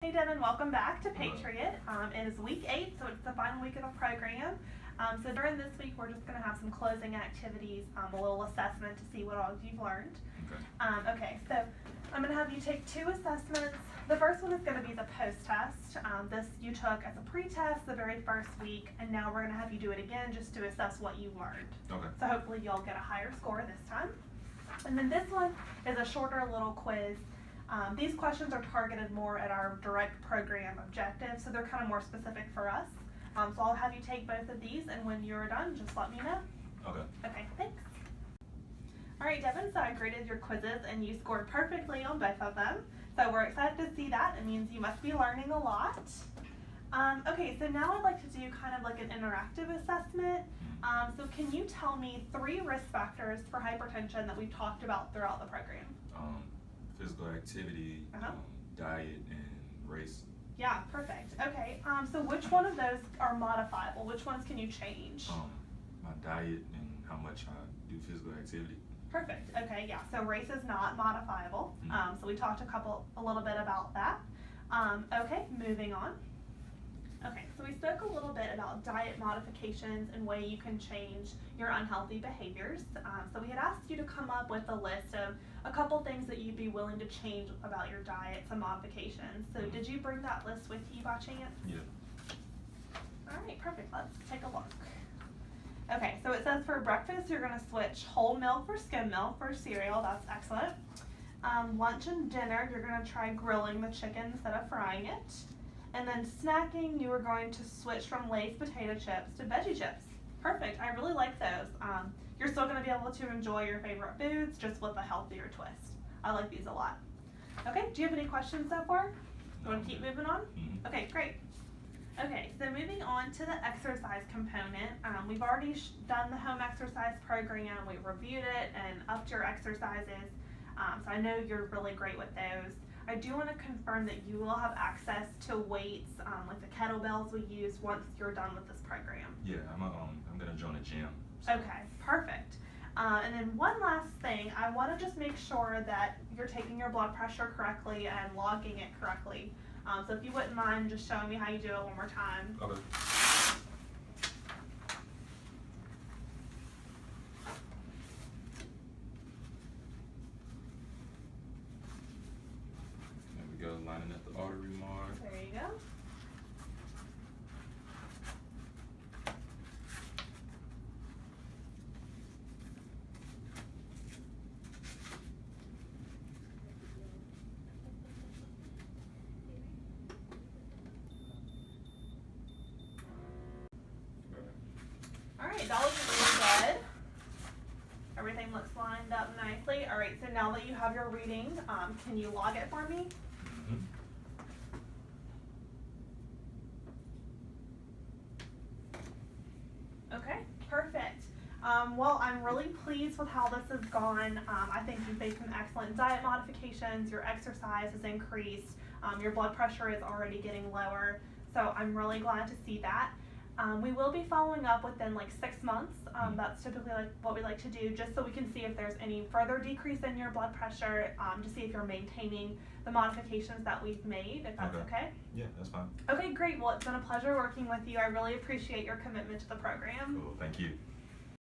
Hey Devin, welcome back to Patriot. It is week 8, so it's the final week of the program. So during this week, we're just going to have some closing activities, a little assessment to see what all you've learned. Okay, so I'm going to have you take 2 assessments. The first one is going to be the post-test. This you took as a pre-test the very first week, and now we're going to have you do it again just to assess what you learned. Okay. So hopefully you'll get a higher score this time. And then this one is a shorter little quiz. These questions are targeted more at our direct program objectives, so they're kind of more specific for us. So I'll have you take both of these, and when you're done, just let me know. Okay. Okay, thanks. All right, Devin, so I graded your quizzes, and you scored perfectly on both of them. So we're excited to see that. It means you must be learning a lot. Okay, so now I'd like to do kind of like an interactive assessment. So can you tell me 3 risk factors for hypertension that we've talked about throughout the program? Physical activity, diet, and race. Yeah, perfect. Okay, so which one of those are modifiable? Which ones can you change? My diet and how much I do physical activity. Perfect. Okay, yeah, so race is not modifiable. So we talked a little bit about that. Okay, moving on. Okay, so we spoke a little bit about diet modifications and way you can change your unhealthy behaviors. So we had asked you to come up with a list of a couple things that you'd be willing to change about your diet, some modifications. So did you bring that list with you by chance? Yeah. All right, perfect. Let's take a look. Okay, so it says for breakfast you're going to switch whole milk for skim milk for cereal. That's excellent. Lunch and dinner you're going to try grilling the chicken instead of frying it. And then snacking, you are going to switch from Lay's potato chips to veggie chips. Perfect. I really like those. You're still going to be able to enjoy your favorite foods, just with a healthier twist. I like these a lot. Okay, do you have any questions so far? You want to keep moving on? Okay, great. Okay, so moving on to the exercise component. We've already done the home exercise program. We've reviewed it and upped your exercises. So I know you're really great with those. I do want to confirm that you will have access to weights, like the kettlebells we use once you're done with this program. Yeah, I'm gonna join a gym. So. Okay, perfect. And then one last thing, I want to just make sure that you're taking your blood pressure correctly and logging it correctly. So if you wouldn't mind just showing me how you do it one more time. Okay. Go lining up the artery mark. There you go. All right, that looks really good. Everything looks lined up nicely. All right, so now that you have your reading, can you log it for me? Okay, perfect. Well, I'm really pleased with how this has gone. I think you've made some excellent diet modifications, your exercise has increased, your blood pressure is already getting lower, so I'm really glad to see that. We will be following up within like 6 months. That's typically like what we like to do, just so we can see if there's any further decrease in your blood pressure, to see if you're maintaining the modifications that we've made, if that's okay. Yeah, that's fine. Okay, great. Well, it's been a pleasure working with you. I really appreciate your commitment to the program. Cool, thank you.